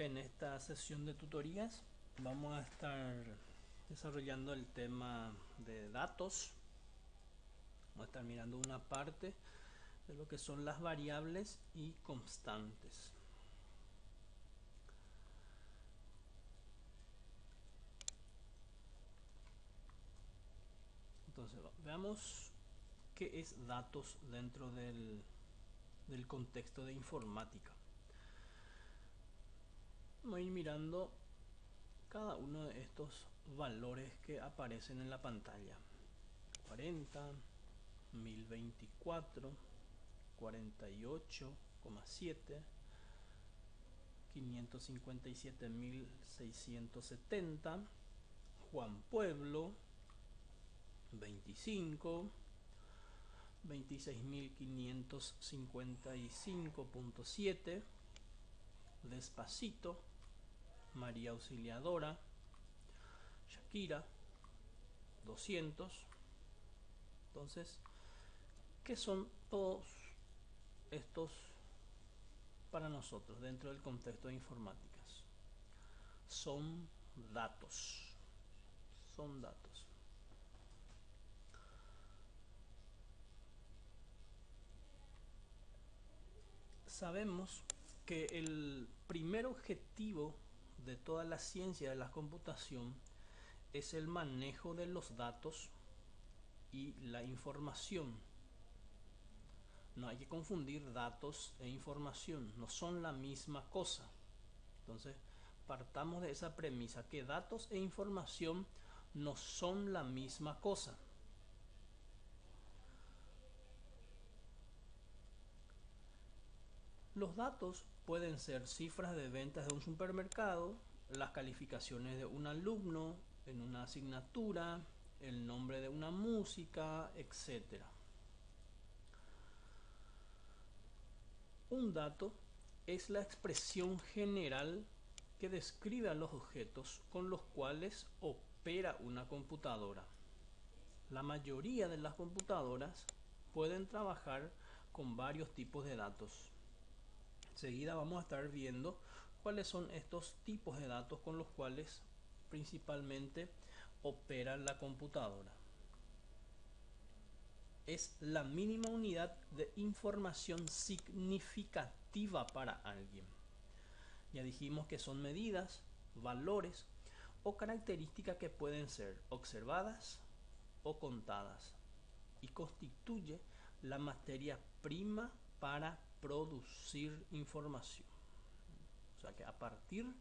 En esta sesión de tutorías vamos a estar desarrollando el tema de datos. Vamos a estar mirando una parte de lo que son las variables y constantes. Entonces, veamos qué es datos dentro del contexto de informática. Vamos a ir mirando cada uno de estos valores que aparecen en la pantalla. 40, 1024, 48,7, 557.670, Juan Pueblo, 25, 26.555.7, Despacito, María Auxiliadora, Shakira, 200. Entonces, ¿qué son todos estos para nosotros dentro del contexto de informáticas? Son datos. Son datos. Sabemos que el primer objetivo de toda la ciencia de la computación es el manejo de los datos y la información. No hay que confundir datos e información, no son la misma cosa. Entonces, partamos de esa premisa que datos e información no son la misma cosa. Los datos pueden ser cifras de ventas de un supermercado, las calificaciones de un alumno en una asignatura, el nombre de una música, etc. Un dato es la expresión general que describe a los objetos con los cuales opera una computadora. La mayoría de las computadoras pueden trabajar con varios tipos de datos. Enseguida vamos a estar viendo cuáles son estos tipos de datos con los cuales principalmente opera la computadora. Es la mínima unidad de información significativa para alguien. Ya dijimos que son medidas, valores o características que pueden ser observadas o contadas y constituye la materia prima para producir información. O sea que a partir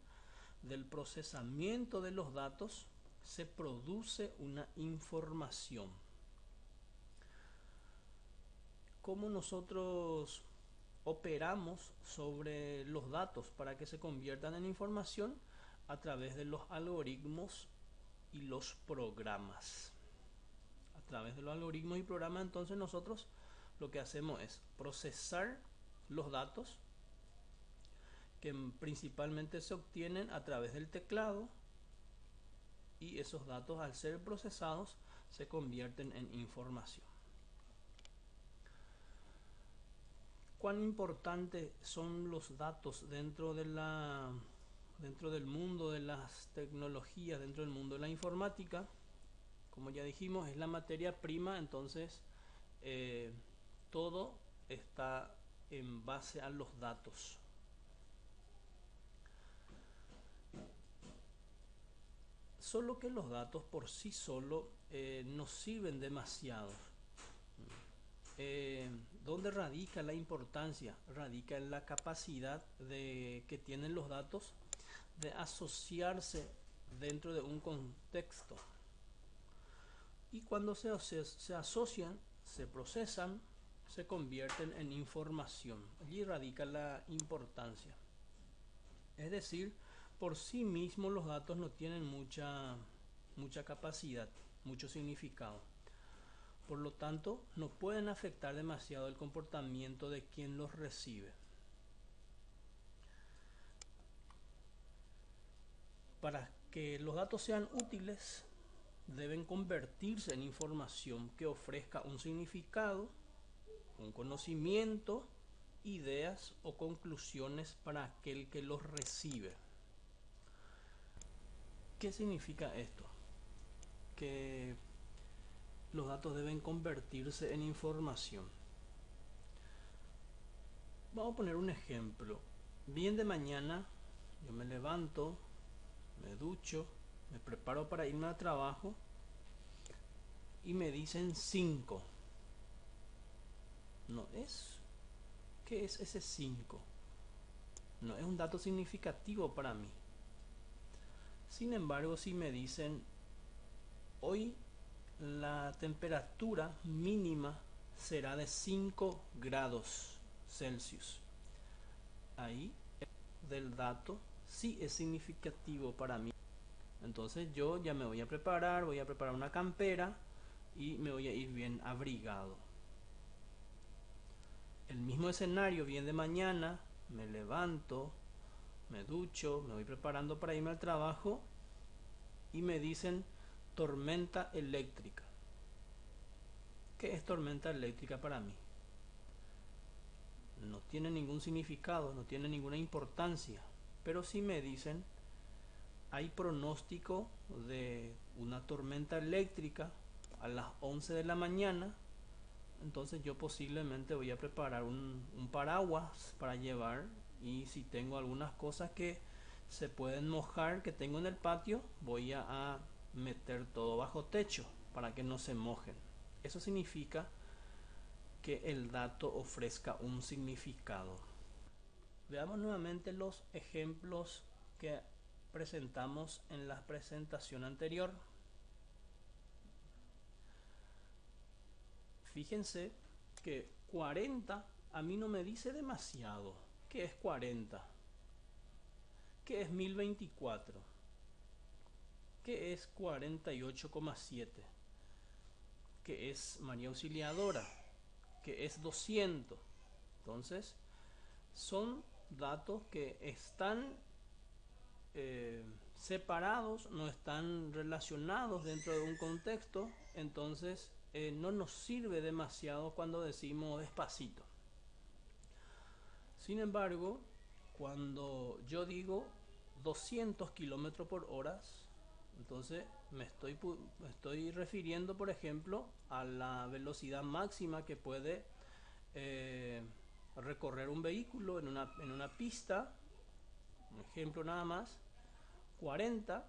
del procesamiento de los datos se produce una información. ¿Cómo nosotros operamos sobre los datos para que se conviertan en información? A través de los algoritmos y los programas. A través de los algoritmos y programas, entonces nosotros lo que hacemos es procesar los datos que principalmente se obtienen a través del teclado, y esos datos, al ser procesados, se convierten en información. ¿Cuán importantes son los datos dentro del mundo de las tecnologías, dentro del mundo de la informática? Como ya dijimos, es la materia prima, entonces todo está en base a los datos. Solo que los datos por sí solos no sirven demasiado. ¿Dónde radica la importancia? Radica en la capacidad que tienen los datos de asociarse dentro de un contexto. Y cuando se asocian, se procesan, se convierten en información. Allí radica la importancia. Es decir, por sí mismos los datos no tienen mucha capacidad, mucho significado. Por lo tanto, no pueden afectar demasiado el comportamiento de quien los recibe. Para que los datos sean útiles, deben convertirse en información que ofrezca un significado, un conocimiento, ideas o conclusiones para aquel que los recibe. ¿Qué significa esto? Que los datos deben convertirse en información. Vamos a poner un ejemplo. Bien de mañana, yo me levanto, me ducho, me preparo para irme al trabajo y me dicen 5. No es. ¿Qué es ese 5? No es un dato significativo para mí. Sin embargo, si me dicen hoy la temperatura mínima será de 5 grados Celsius, ahí del dato sí es significativo para mí. Entonces yo ya me voy a preparar una campera y me voy a ir bien abrigado. El mismo escenario, bien de mañana, me levanto, me ducho, me voy preparando para irme al trabajo y me dicen tormenta eléctrica. ¿Qué es tormenta eléctrica para mí? No tiene ningún significado, no tiene ninguna importancia, pero si me dicen hay pronóstico de una tormenta eléctrica a las 11 de la mañana, entonces yo posiblemente voy a preparar un paraguas para llevar, y si tengo algunas cosas que se pueden mojar que tengo en el patio, voy a meter todo bajo techo para que no se mojen. Eso significa que el dato ofrezca un significado. Veamos nuevamente los ejemplos que presentamos en la presentación anterior. Fíjense que 40 a mí no me dice demasiado. ¿Qué es 40? ¿Qué es 1024? ¿Qué es 48,7? ¿Qué es María Auxiliadora? ¿Qué es 200? Entonces, son datos que están separados, no están relacionados dentro de un contexto, entonces no nos sirve demasiado cuando decimos despacito. Sin embargo, cuando yo digo 200 kilómetros por hora, entonces me estoy refiriendo, por ejemplo, a la velocidad máxima que puede recorrer un vehículo en una pista. Un ejemplo nada más. 40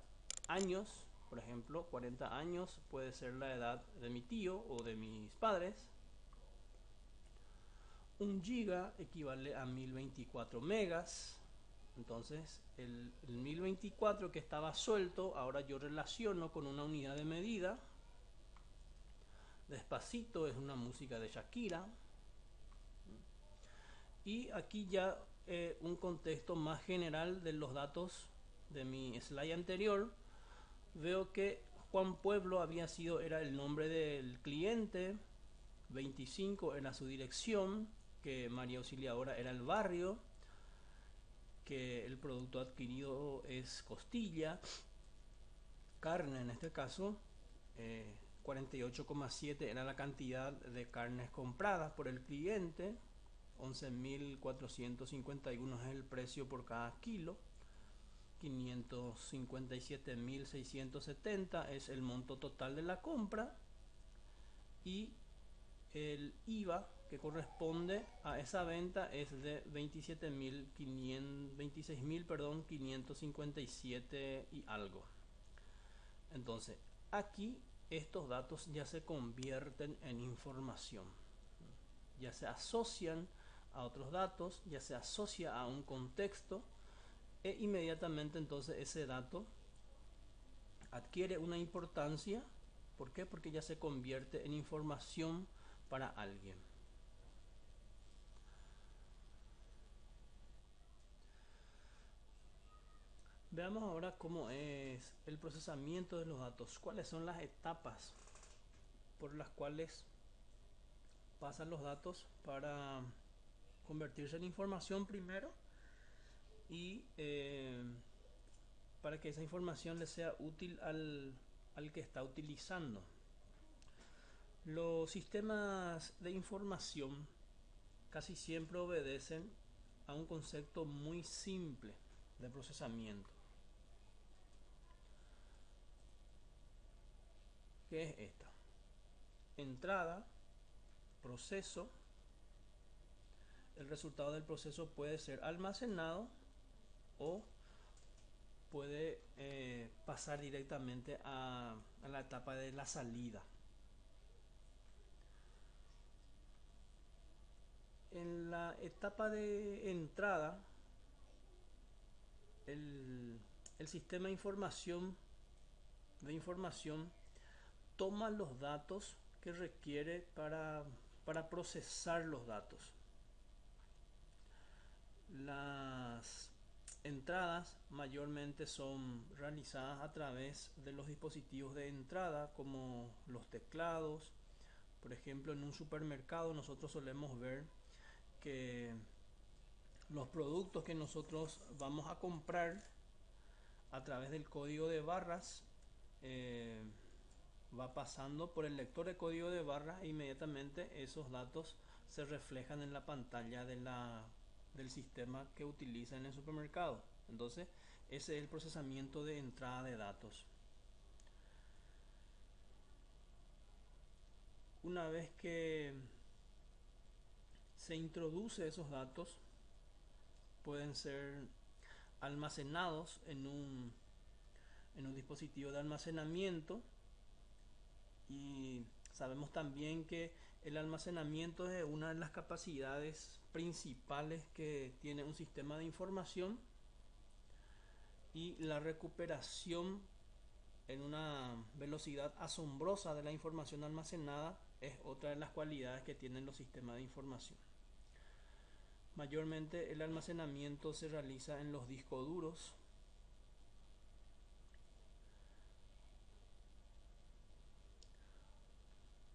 años, por ejemplo, 40 años puede ser la edad de mi tío o de mis padres. 1 giga equivale a 1024 megas. Entonces el 1024 que estaba suelto, ahora yo relaciono con una unidad de medida. Despacito es una música de Shakira. Y aquí ya un contexto más general de los datos de mi slide anterior. Veo que Juan Pueblo era el nombre del cliente, 25 era su dirección, que María Auxiliadora era el barrio, que el producto adquirido es costilla, carne en este caso, 48,7 era la cantidad de carnes compradas por el cliente, 11.451 es el precio por cada kilo, 557.670 es el monto total de la compra, y el IVA que corresponde a esa venta es de 26.557 y algo. Entonces aquí estos datos ya se convierten en información, ya se asocian a otros datos, ya se asocia a un contexto, e inmediatamente entonces ese dato adquiere una importancia. ¿Por qué? Porque ya se convierte en información para alguien. Veamos ahora cómo es el procesamiento de los datos, cuáles son las etapas por las cuales pasan los datos para convertirse en información primero, y para que esa información le sea útil al que está utilizando. Los sistemas de información casi siempre obedecen a un concepto muy simple de procesamiento. que es esta: entrada, proceso. El resultado del proceso puede ser almacenado o puede pasar directamente a la etapa de la salida. En la etapa de entrada, el sistema de información toma los datos que requiere para procesar los datos. Las entradas mayormente son realizadas a través de los dispositivos de entrada, como los teclados. Por ejemplo, en un supermercado nosotros solemos ver que los productos que nosotros vamos a comprar, a través del código de barras, eh, va pasando por el lector de código de barras e inmediatamente esos datos se reflejan en la pantalla del sistema que utiliza en el supermercado. Entonces, ese es el procesamiento de entrada de datos. Una vez que se introduce esos datos, pueden ser almacenados en un dispositivo de almacenamiento. Y sabemos también que el almacenamiento es una de las capacidades principales que tiene un sistema de información, y la recuperación en una velocidad asombrosa de la información almacenada es otra de las cualidades que tienen los sistemas de información. Mayormente el almacenamiento se realiza en los discos duros.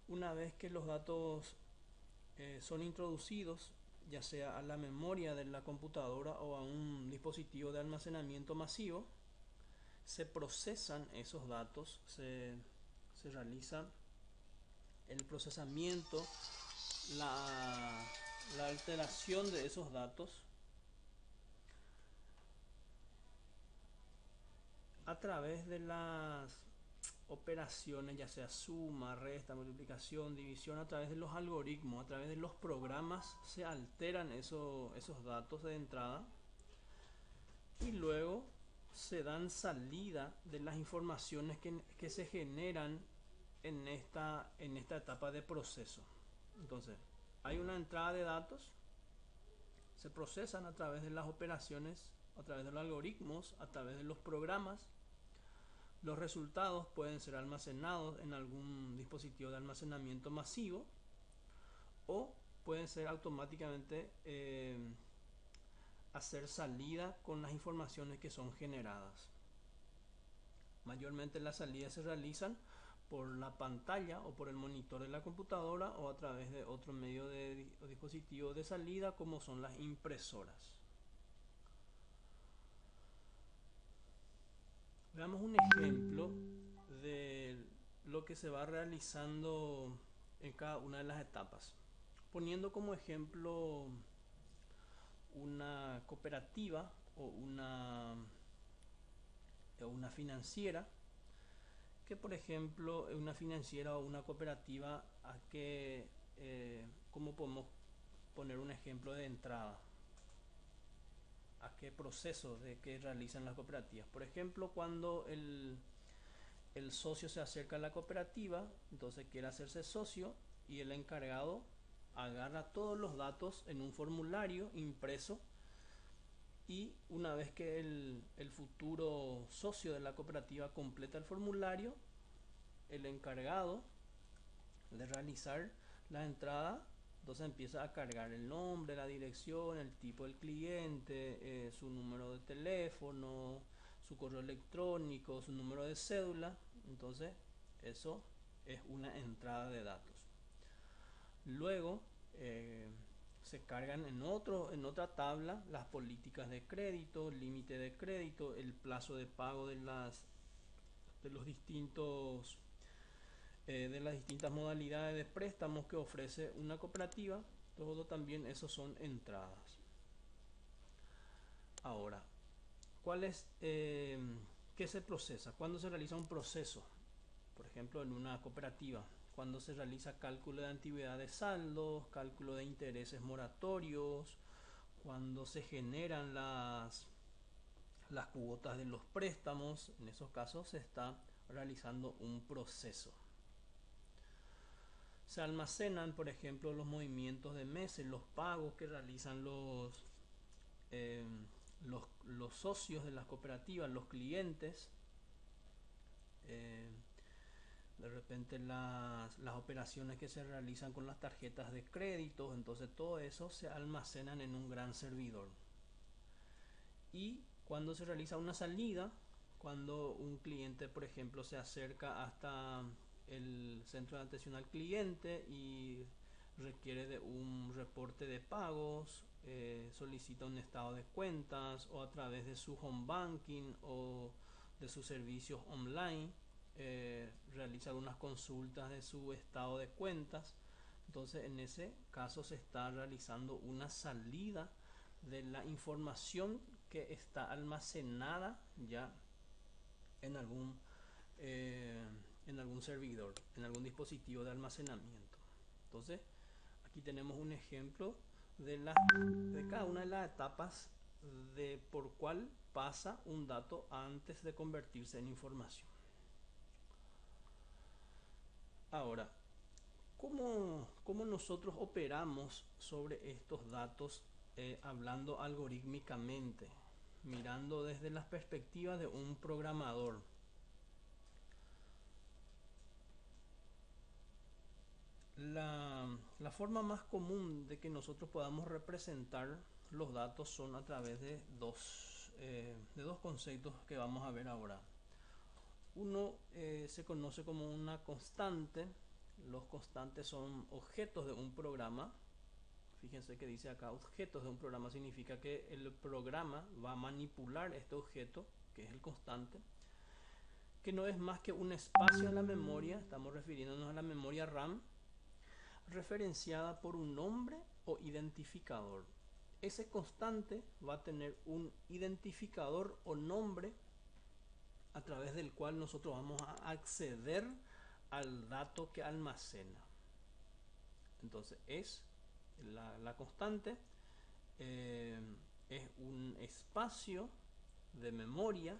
Una vez que los datos son introducidos, ya sea a la memoria de la computadora o a un dispositivo de almacenamiento masivo, se procesan esos datos, se realiza el procesamiento, la alteración de esos datos a través de las operaciones, ya sea suma, resta, multiplicación, división. A través de los algoritmos, a través de los programas, se alteran esos datos de entrada y luego se dan salida de las informaciones que se generan en esta etapa de proceso. Entonces, hay una entrada de datos, se procesan a través de las operaciones, a través de los algoritmos, a través de los programas. Los resultados pueden ser almacenados en algún dispositivo de almacenamiento masivo o pueden ser automáticamente hacer salida con las informaciones que son generadas. Mayormente las salidas se realizan por la pantalla o por el monitor de la computadora o a través de otro medio de dispositivo de salida, como son las impresoras. Veamos un ejemplo de lo que se va realizando en cada una de las etapas, poniendo como ejemplo una cooperativa o una financiera, que por ejemplo una financiera o una cooperativa, ¿cómo podemos poner un ejemplo de entrada? ¿A qué proceso de que realizan las cooperativas? Por ejemplo, cuando el socio se acerca a la cooperativa, entonces quiere hacerse socio, y el encargado agarra todos los datos en un formulario impreso, y una vez que el futuro socio de la cooperativa completa el formulario, el encargado de realizar la entrada, entonces empieza a cargar el nombre, la dirección, el tipo del cliente, su número de teléfono, su correo electrónico, su número de cédula. Entonces eso es una entrada de datos. Luego se cargan en otra tabla las políticas de crédito, límite de crédito, el plazo de pago de las distintas modalidades de préstamos que ofrece una cooperativa. Todo también esos son entradas. Ahora, ¿qué se procesa? ¿Cuándo se realiza un proceso? por ejemplo, en una cooperativa, cuando se realiza cálculo de antigüedad de saldos, cálculo de intereses moratorios, cuando se generan las cuotas de los préstamos, en esos casos se está realizando un proceso. Se almacenan, por ejemplo, los movimientos de meses, los pagos que realizan eh, los socios de las cooperativas, los clientes, eh, de repente las operaciones que se realizan con las tarjetas de crédito, entonces todo eso se almacenan en un gran servidor. Y cuando se realiza una salida, cuando un cliente, por ejemplo, se acerca hasta el centro de atención al cliente y requiere de un reporte de pagos, solicita un estado de cuentas o a través de su home banking o de sus servicios online, realiza algunas consultas de su estado de cuentas. Entonces en ese caso se está realizando una salida de la información que está almacenada ya en eh, en algún servidor, en algún dispositivo de almacenamiento. Entonces aquí tenemos un ejemplo de cada una de las etapas de por cuál pasa un dato antes de convertirse en información. Ahora, ¿cómo nosotros operamos sobre estos datos hablando algorítmicamente, mirando desde la perspectiva de un programador? La forma más común de que nosotros podamos representar los datos son a través de dos conceptos que vamos a ver ahora. Uno se conoce como una constante. Los constantes son objetos de un programa. Fíjense que dice acá objetos de un programa, significa que el programa va a manipular este objeto, que es el constante, que no es más que un espacio en la memoria, estamos refiriéndonos a la memoria RAM, referenciada por un nombre o identificador. Ese constante va a tener un identificador o nombre a través del cual nosotros vamos a acceder al dato que almacena. Entonces la constante es un espacio de memoria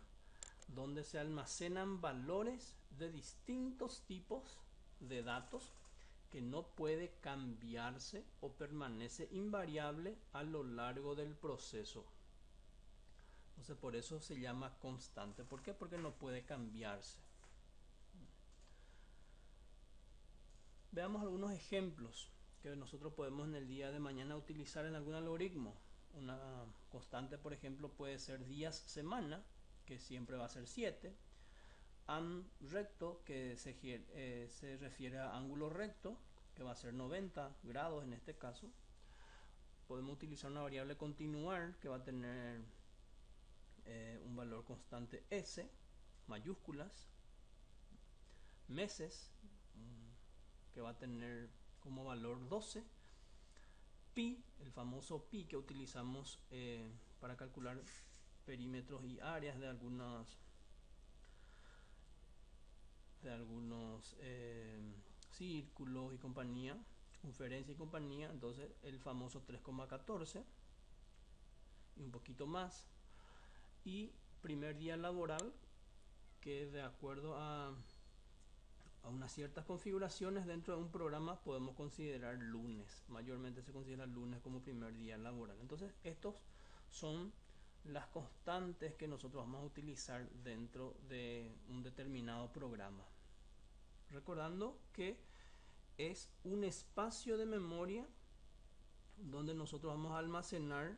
donde se almacenan valores de distintos tipos de datos que no puede cambiarse o permanece invariable a lo largo del proceso. Entonces por eso se llama constante. ¿Por qué? Porque no puede cambiarse. Veamos algunos ejemplos que nosotros podemos en el día de mañana utilizar en algún algoritmo. Una constante, por ejemplo, puede ser días semana, que siempre va a ser 7. Am recto, que se refiere a ángulo recto, que va a ser 90 grados en este caso. Podemos utilizar una variable continuar que va a tener un valor constante S, mayúsculas. Meses, que va a tener como valor 12. Pi, el famoso pi que utilizamos para calcular perímetros y áreas de algunos círculos y compañía, circunferencia y compañía. Entonces el famoso 3,14 y un poquito más. Y primer día laboral, que de acuerdo a unas ciertas configuraciones dentro de un programa podemos considerar lunes. Mayormente se considera lunes como primer día laboral. Entonces estos son las constantes que nosotros vamos a utilizar dentro de un determinado programa. Recordando que es un espacio de memoria donde nosotros vamos a almacenar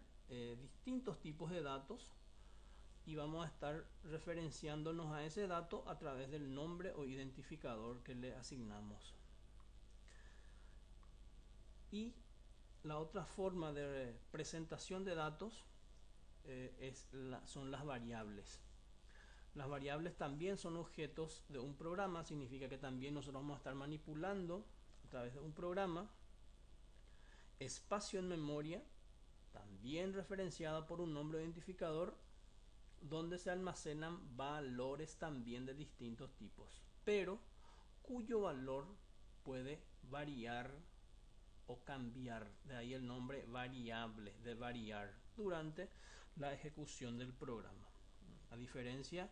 distintos tipos de datos y vamos a estar referenciándonos a ese dato a través del nombre o identificador que le asignamos. Y la otra forma de presentación de datos son las variables. Las variables también son objetos de un programa, significa que también nosotros vamos a estar manipulando a través de un programa espacio en memoria, también referenciada por un nombre identificador, donde se almacenan valores también de distintos tipos, pero cuyo valor puede variar o cambiar, de ahí el nombre variable, de variar, durante la ejecución del programa. A diferencia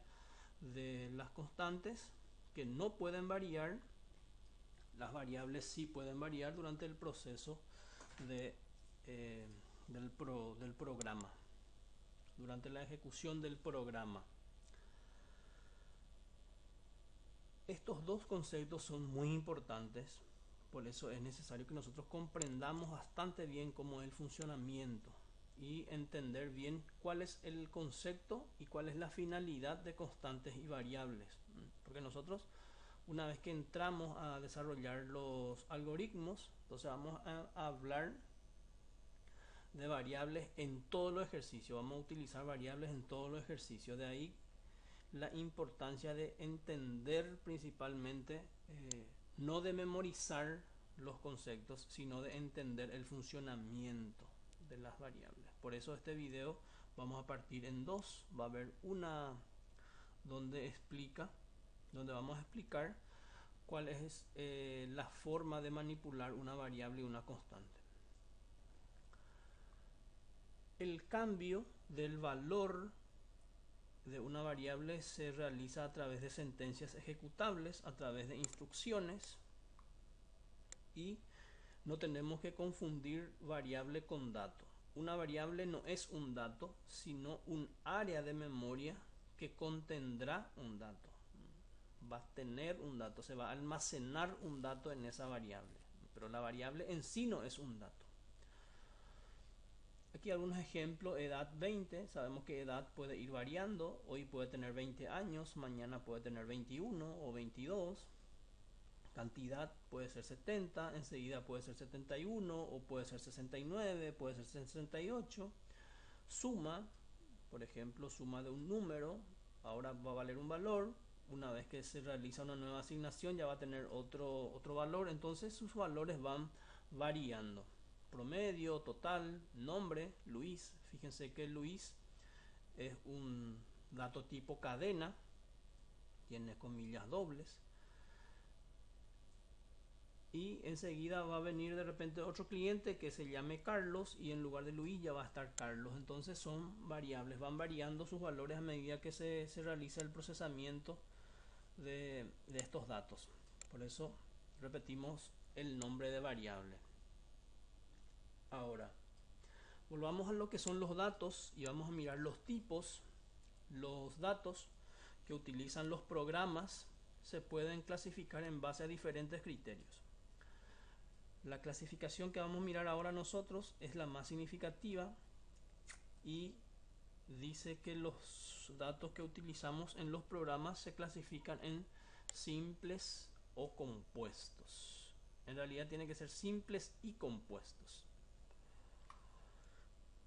de las constantes que no pueden variar, las variables sí pueden variar durante el proceso de, del programa, durante la ejecución del programa. Estos dos conceptos son muy importantes, por eso es necesario que nosotros comprendamos bastante bien cómo es el funcionamiento y entender bien cuál es el concepto y cuál es la finalidad de constantes y variables. Porque nosotros, una vez que entramos a desarrollar los algoritmos, entonces vamos a hablar de variables en todos los ejercicios, vamos a utilizar variables en todos los ejercicios. De ahí la importancia de entender principalmente, no de memorizar los conceptos, sino de entender el funcionamiento de las variables. Por eso este video vamos a partir en dos. Va a haber una donde vamos a explicar cuál es la forma de manipular una variable y una constante. El cambio del valor de una variable se realiza a través de sentencias ejecutables, a través de instrucciones, y no tenemos que confundir variable con dato. Una variable no es un dato, sino un área de memoria que contendrá un dato. Va a tener un dato, se va a almacenar un dato en esa variable, pero la variable en sí no es un dato. Aquí algunos ejemplos: edad 20, sabemos que edad puede ir variando, hoy puede tener 20 años, mañana puede tener 21 o 22. Cantidad puede ser 70, enseguida puede ser 71 o puede ser 69, puede ser 68. Suma, por ejemplo, suma de un número, ahora va a valer un valor. Una vez que se realiza una nueva asignación ya va a tener otro valor, entonces sus valores van variando. Promedio, total, nombre, Luis. Fíjense que Luis es un dato tipo cadena, tiene comillas dobles. Y enseguida va a venir de repente otro cliente que se llame Carlos y en lugar de Luis ya va a estar Carlos. Entonces son variables, van variando sus valores a medida que se realiza el procesamiento de estos datos. Por eso repetimos el nombre de variable. Ahora, volvamos a lo que son los datos y vamos a mirar los tipos. Los datos que utilizan los programas se pueden clasificar en base a diferentes criterios. La clasificación que vamos a mirar ahora nosotros es la más significativa y dice que los datos que utilizamos en los programas se clasifican en simples o compuestos. En realidad tiene que ser simples y compuestos.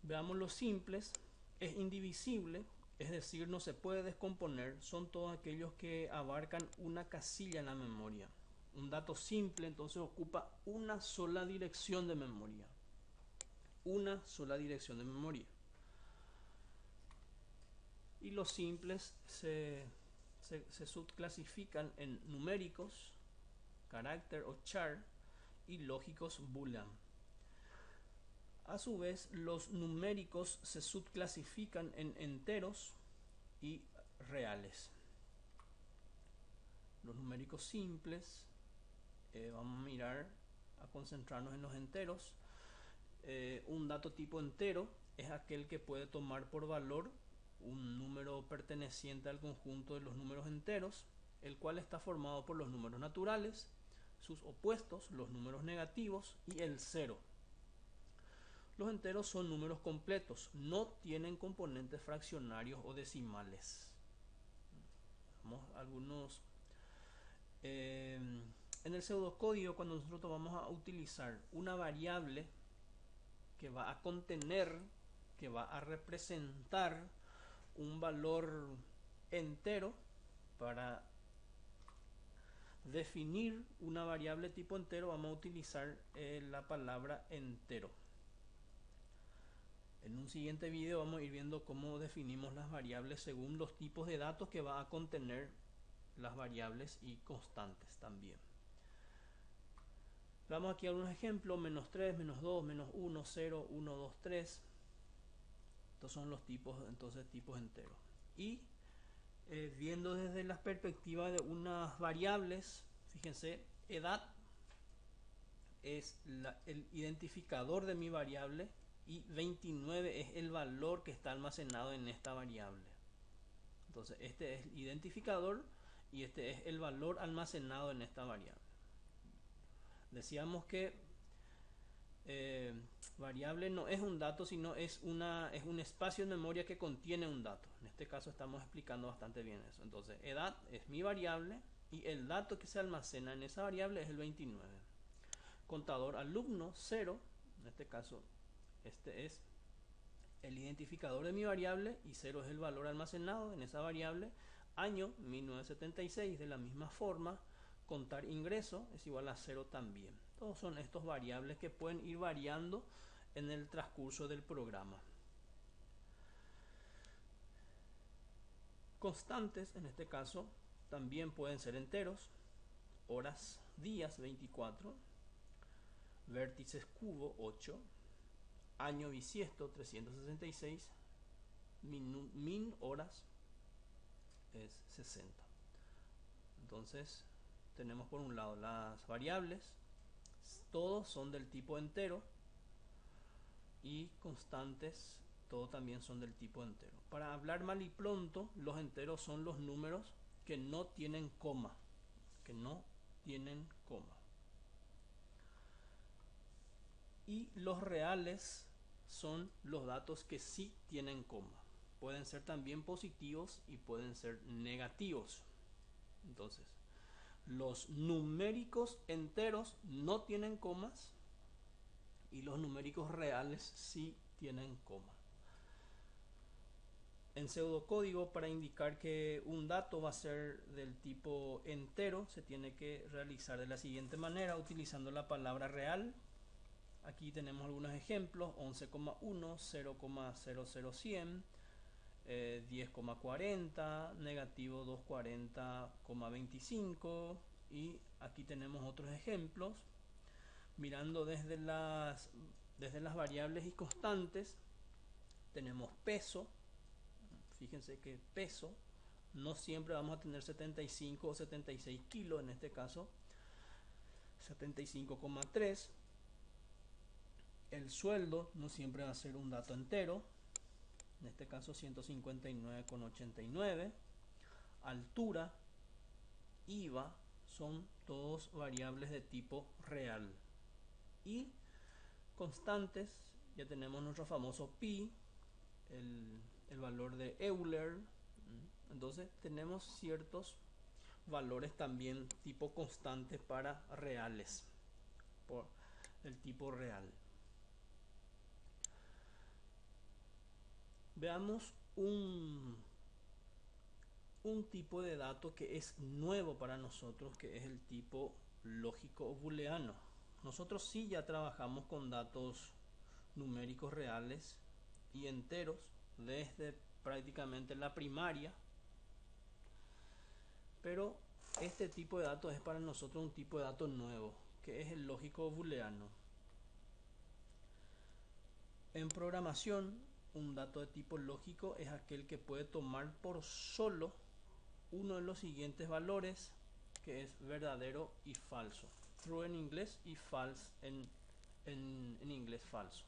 Veamos los simples. Es indivisible, es decir, no se puede descomponer. Son todos aquellos que abarcan una casilla en la memoria. Un dato simple entonces ocupa una sola dirección de memoria. Una sola dirección de memoria. Y los simples se subclasifican en numéricos, carácter o char, y lógicos boolean. A su vez, los numéricos se subclasifican en enteros y reales. Los numéricos simples, vamos a mirar, a concentrarnos en los enteros. Un dato tipo entero es aquel que puede tomar por valor un número perteneciente al conjunto de los números enteros, el cual está formado por los números naturales, sus opuestos, los números negativos y el cero. Los enteros son números completos, no tienen componentes fraccionarios o decimales. Vamos a algunos. En el pseudocódigo, cuando nosotros vamos a utilizar una variable que va a contener, que va a representar un valor entero, para definir una variable tipo entero vamos a utilizar la palabra entero. En un siguiente video vamos a ir viendo cómo definimos las variables según los tipos de datos que va a contener las variables y constantes también. Vamos aquí a unos ejemplos: menos 3, menos 2, menos 1, 0, 1, 2, 3. Estos son los tipos, entonces tipos enteros. Y viendo desde la perspectiva de unas variables, fíjense, edad es el identificador de mi variable y 29 es el valor que está almacenado en esta variable. Entonces este es el identificador y este es el valor almacenado en esta variable. Decíamos que variable no es un dato, sino es un espacio en memoria que contiene un dato. En este caso estamos explicando bastante bien eso. Entonces edad es mi variable y el dato que se almacena en esa variable es el 29. Contador alumno 0, en este caso este es el identificador de mi variable y 0 es el valor almacenado en esa variable. Año 1976, de la misma forma. Contar ingreso es igual a 0 también. Todos son estos variables que pueden ir variando en el transcurso del programa. Constantes, en este caso, también pueden ser enteros. Horas, días, 24. Vértices cubo, 8. Año bisiesto, 366. Min horas es 60. Entonces tenemos por un lado las variables, todos son del tipo entero, y constantes, todos también son del tipo entero. Para hablar mal y pronto, los enteros son los números que no tienen coma, y los reales son los datos que sí tienen coma. Pueden ser también positivos y pueden ser negativos. Entonces, los numéricos enteros no tienen comas y los numéricos reales sí tienen coma. En pseudocódigo, para indicar que un dato va a ser del tipo entero, se tiene que realizar de la siguiente manera, utilizando la palabra real. Aquí tenemos algunos ejemplos: 11,1, 0,00100, 10,40, negativo 240,25. Y aquí tenemos otros ejemplos. Mirando desde las variables y constantes, tenemos peso. Fíjense que peso no siempre vamos a tener 75 o 76 kilos, en este caso 75,3. El sueldo no siempre va a ser un dato entero, en este caso 159,89. Altura, IVA, son todos variables de tipo real. Y constantes, ya tenemos nuestro famoso pi, el valor de Euler. Entonces tenemos ciertos valores también tipo constantes para reales, por el tipo real. Veamos un tipo de dato que es nuevo para nosotros, que es el tipo lógico o booleano. Nosotros sí ya trabajamos con datos numéricos reales y enteros desde prácticamente la primaria, pero este tipo de datos es para nosotros un tipo de dato nuevo, que es el lógico booleano. En programación, un dato de tipo lógico es aquel que puede tomar por solo uno de los siguientes valores, que es verdadero y falso. True en inglés y false en inglés falso.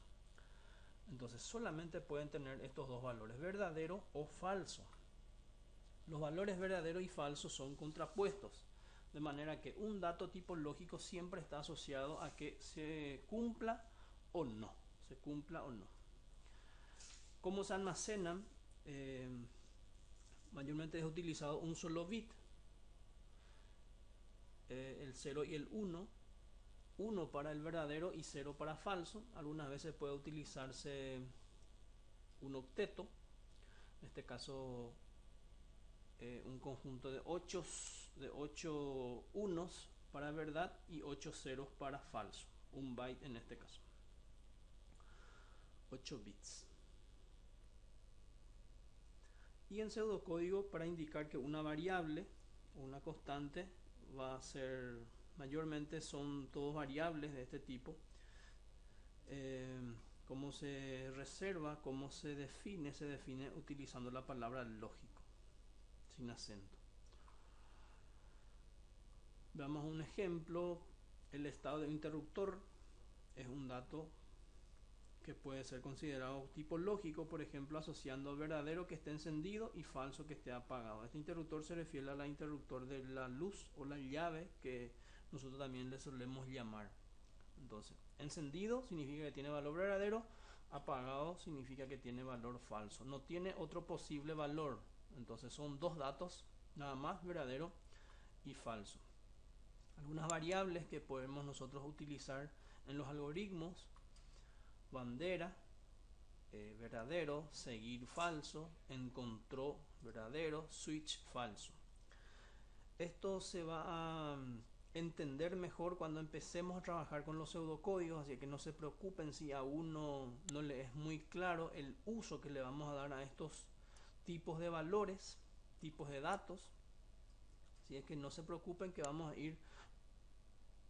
Entonces solamente pueden tener estos dos valores, verdadero o falso. Los valores verdadero y falso son contrapuestos, de manera que un dato tipo lógico siempre está asociado a que se cumpla o no. ¿Cómo se almacenan? Mayormente es utilizado un solo bit, el 0 y el 1. 1 para el verdadero y 0 para falso. Algunas veces puede utilizarse un octeto, en este caso un conjunto de 8 unos para verdad y 8 ceros para falso, un byte en este caso, 8 bits. Y en pseudocódigo, para indicar que una variable una constante va a ser, mayormente son todos variables de este tipo. Cómo se reserva, cómo se define utilizando la palabra lógico, sin acento. Veamos un ejemplo. El estado de interruptor es un dato que puede ser considerado tipo lógico, por ejemplo, asociando verdadero que esté encendido y falso que esté apagado. Este interruptor se refiere al interruptor de la luz o la llave que nosotros también le solemos llamar. Entonces, encendido significa que tiene valor verdadero, apagado significa que tiene valor falso. No tiene otro posible valor. Entonces son dos datos nada más, verdadero y falso. Algunas variables que podemos nosotros utilizar en los algoritmos: bandera, verdadero, seguir falso, encontró verdadero, switch falso. Esto se va a entender mejor cuando empecemos a trabajar con los pseudocódigos, así que no se preocupen si aún no les es muy claro el uso que le vamos a dar a estos tipos de valores, tipos de datos. Así es que no se preocupen, que vamos a ir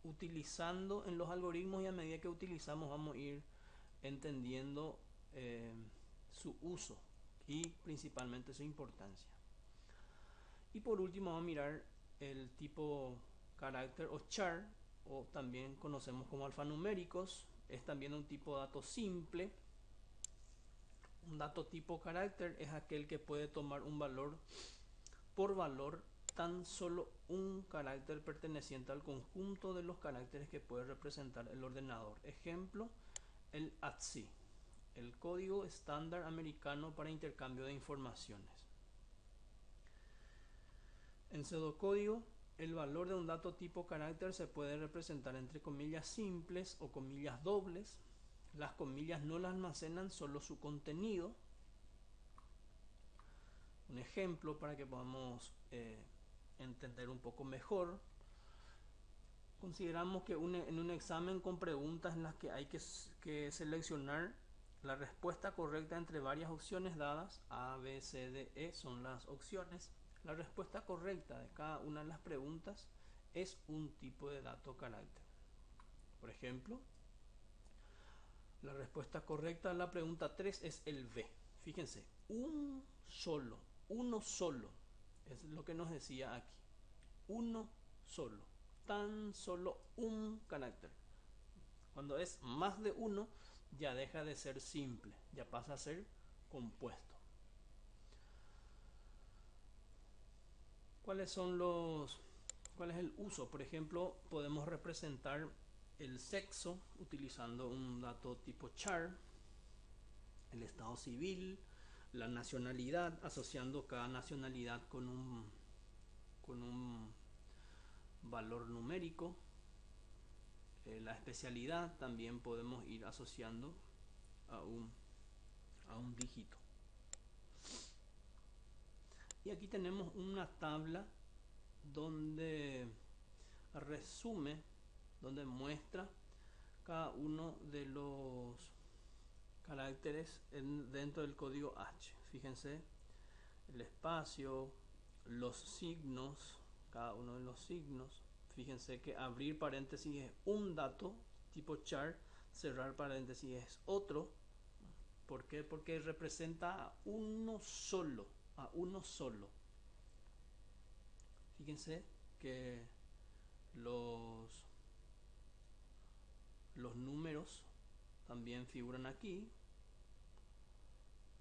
utilizando en los algoritmos, y a medida que utilizamos vamos a ir entendiendo su uso y principalmente su importancia. Y por último vamos a mirar el tipo carácter o char, o también conocemos como alfanuméricos. Es también un tipo de dato simple. Un dato tipo carácter es aquel que puede tomar un valor por valor tan solo un carácter perteneciente al conjunto de los caracteres que puede representar el ordenador. Ejemplo, el ASCII, el código estándar americano para intercambio de informaciones. En pseudocódigo, el valor de un dato tipo carácter se puede representar entre comillas simples o comillas dobles. Las comillas no las almacenan, solo su contenido. Un ejemplo para que podamos entender un poco mejor. Consideramos que en un examen con preguntas en las que hay que seleccionar la respuesta correcta entre varias opciones dadas, A, B, C, D, E son las opciones. La respuesta correcta de cada una de las preguntas es un tipo de dato carácter. Por ejemplo, la respuesta correcta a la pregunta 3 es el B. Fíjense, uno solo, es lo que nos decía aquí. Uno solo, tan solo un carácter. Cuando es más de uno, ya deja de ser simple, ya pasa a ser compuesto. ¿Cuál es el uso? Por ejemplo, podemos representar el sexo utilizando un dato tipo char, el estado civil, la nacionalidad, asociando cada nacionalidad con un valor numérico. La especialidad también podemos ir asociando a un dígito. Y aquí tenemos una tabla donde resume, donde muestra cada uno de los caracteres dentro del código H. Fíjense, el espacio, los signos, cada uno de los signos. Fíjense que abrir paréntesis es un dato tipo char, cerrar paréntesis es otro. ¿Por qué? Porque representa a uno solo, Fíjense que los números también figuran aquí,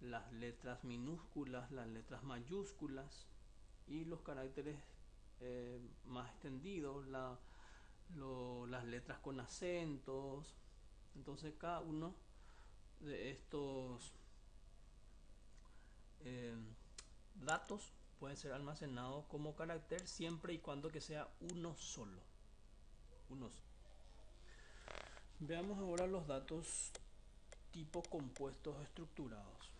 las letras minúsculas, las letras mayúsculas y los caracteres más extendidos, las letras con acentos. Entonces cada uno de estos datos puede ser almacenado como carácter siempre y cuando que sea uno solo. Veamos ahora los datos tipo compuestos estructurados.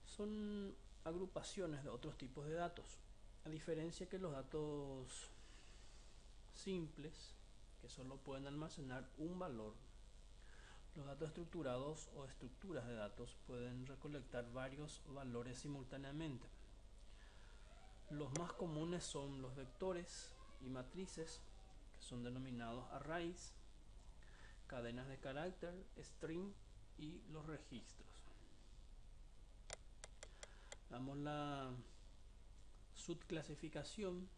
Son agrupaciones de otros tipos de datos. A diferencia que los datos simples, que solo pueden almacenar un valor, Los datos estructurados o estructuras de datos pueden recolectar varios valores simultáneamente. Los más comunes son los vectores y matrices, que son denominados arrays, cadenas de carácter, string y los registros. Damos la subclasificación.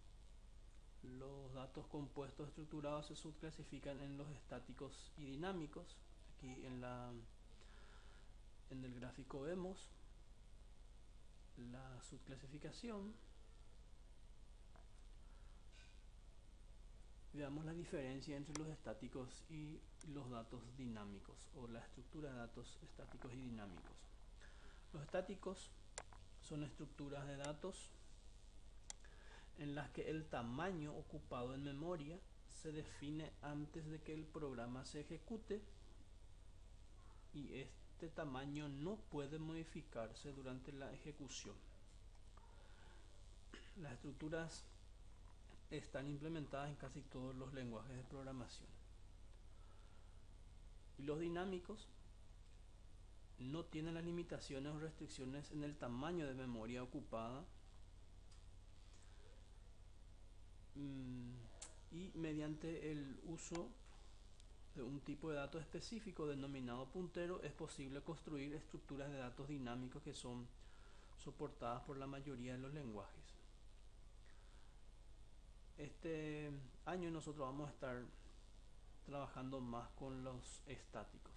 Los datos compuestos estructurados se subclasifican en los estáticos y dinámicos. Aquí en el gráfico vemos la subclasificación. Veamos la diferencia entre los estáticos y los datos dinámicos, o la estructura de datos estáticos y dinámicos. Los estáticos son estructuras de datos en las que el tamaño ocupado en memoria se define antes de que el programa se ejecute, y este tamaño no puede modificarse durante la ejecución. Las estructuras están implementadas en casi todos los lenguajes de programación. Y los dinámicos no tienen las limitaciones o restricciones en el tamaño de memoria ocupada, y mediante el uso de un tipo de dato específico denominado puntero es posible construir estructuras de datos dinámicos que son soportadas por la mayoría de los lenguajes. Este año nosotros vamos a estar trabajando más con los estáticos.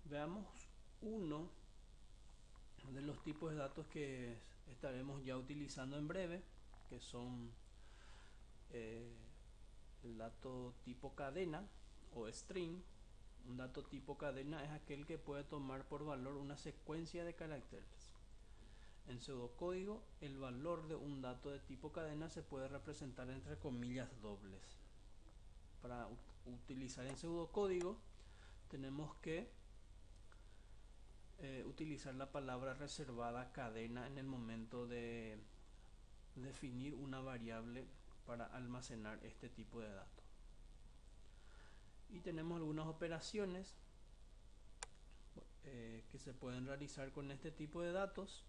Veamos uno de los tipos de datos que estaremos ya utilizando en breve, que son el dato tipo cadena o string. Un dato tipo cadena es aquel que puede tomar por valor una secuencia de caracteres. En pseudocódigo, el valor de un dato de tipo cadena se puede representar entre comillas dobles. Para utilizar en pseudocódigo tenemos que utilizar la palabra reservada cadena en el momento de definir una variable para almacenar este tipo de datos. Y tenemos algunas operaciones que se pueden realizar con este tipo de datos: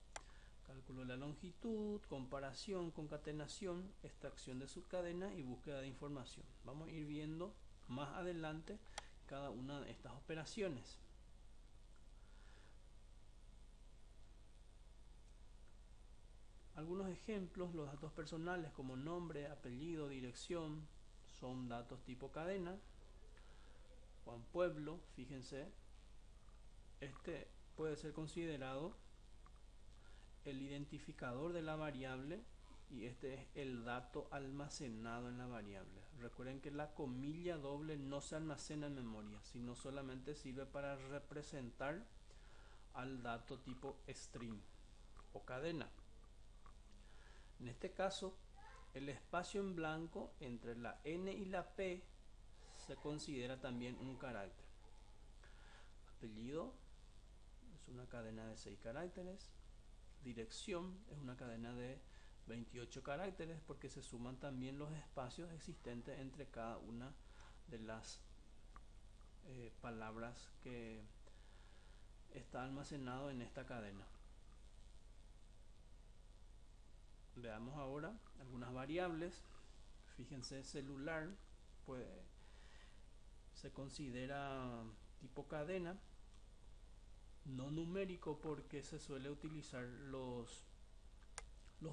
cálculo de la longitud, comparación, concatenación, extracción de subcadena y búsqueda de información. Vamos a ir viendo más adelante cada una de estas operaciones. Algunos ejemplos: los datos personales como nombre, apellido, dirección, son datos tipo cadena. Juan Pueblo, fíjense, este puede ser considerado el identificador de la variable, y este es el dato almacenado en la variable. Recuerden que la comilla doble no se almacena en memoria, sino solamente sirve para representar al dato tipo string o cadena. En este caso, el espacio en blanco entre la N y la P se considera también un carácter. Apellido es una cadena de 6 caracteres. Dirección es una cadena de 28 caracteres, porque se suman también los espacios existentes entre cada una de las palabras que está almacenado en esta cadena. Veamos ahora algunas variables. Fíjense, celular se considera tipo cadena, no numérico, porque se suele utilizar los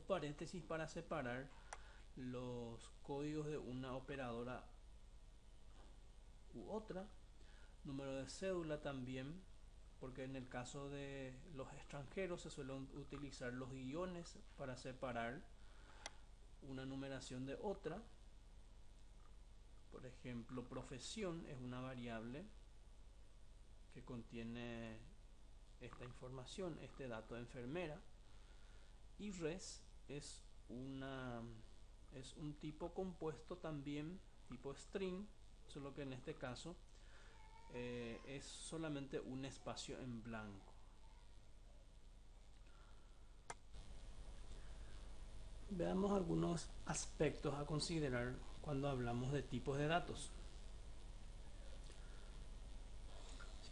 paréntesis para separar los códigos de una operadora u otra. Número de cédula también, porque en el caso de los extranjeros se suelen utilizar los guiones para separar una numeración de otra. Por ejemplo, profesión es una variable que contiene esta información, este dato de enfermera. Y res es un tipo compuesto también, tipo string, solo que en este caso es solamente un espacio en blanco. Veamos algunos aspectos a considerar cuando hablamos de tipos de datos.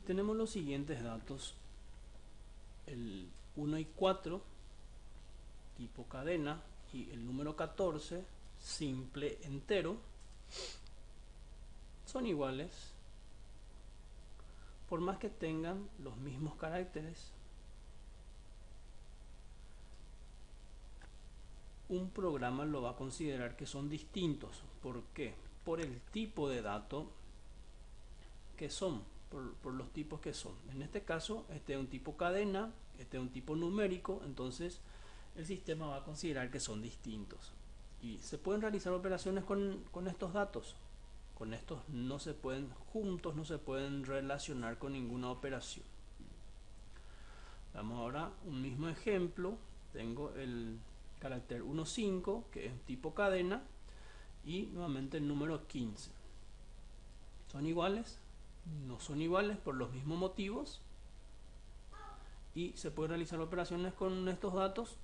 Tenemos los siguientes datos: el 1 y 4 tipo cadena y el número 14 simple entero son iguales por más que tengan los mismos caracteres. Un programa lo va a considerar que son distintos. ¿Por qué? Por el tipo de dato que son, por los tipos que son. En este caso, este es un tipo cadena, este es un tipo numérico, entonces el sistema va a considerar que son distintos. Y se pueden realizar operaciones con estos datos. Con estos no se pueden, juntos no se pueden relacionar con ninguna operación. Vamos ahora un mismo ejemplo. Tengo el carácter 1,5, que es tipo cadena, y nuevamente el número 15. ¿Son iguales? No son iguales por los mismos motivos. Y se pueden realizar operaciones con estos datos.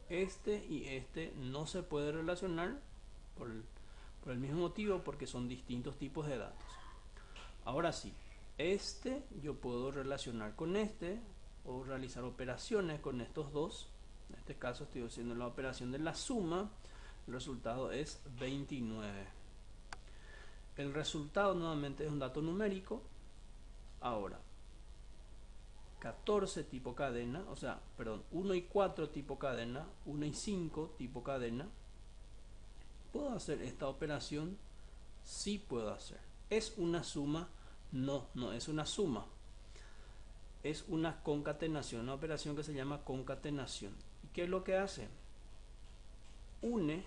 Este y este no se puede relacionar por el mismo motivo, porque son distintos tipos de datos. Ahora sí, este yo puedo relacionar con este o realizar operaciones con estos dos. En este caso estoy haciendo la operación de la suma. El resultado es 29. El resultado nuevamente es un dato numérico. Ahora 14 tipo cadena, o sea, perdón, 1 y 4 tipo cadena, 1 y 5 tipo cadena. ¿Puedo hacer esta operación? Sí puedo hacer. ¿Es una suma? No, no es una suma. Es una concatenación, una operación que se llama concatenación. ¿Y qué es lo que hace? Une,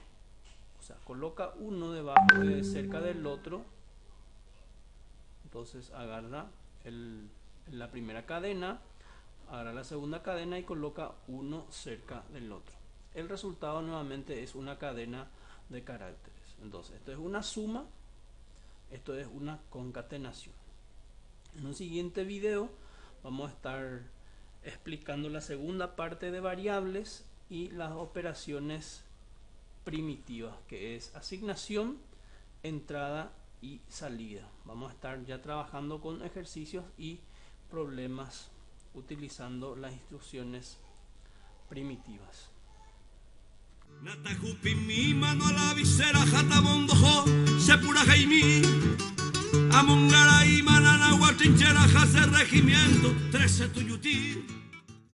o sea, coloca uno debajo cerca del otro. Entonces agarra la primera cadena, agarra la segunda cadena y coloca uno cerca del otro. El resultado nuevamente es una cadena de caracteres. Entonces esto es una suma, esto es una concatenación. En un siguiente video vamos a estar explicando la segunda parte de variables y las operaciones primitivas, que es asignación, entrada y salida. Vamos a estar ya trabajando con ejercicios y problemas utilizando las instrucciones primitivas. Natajupi mi mano a la visera, jata bondojo, sepura jaimi, amongara y manana, guachinchera, jase regimiento, 13 tuyuti.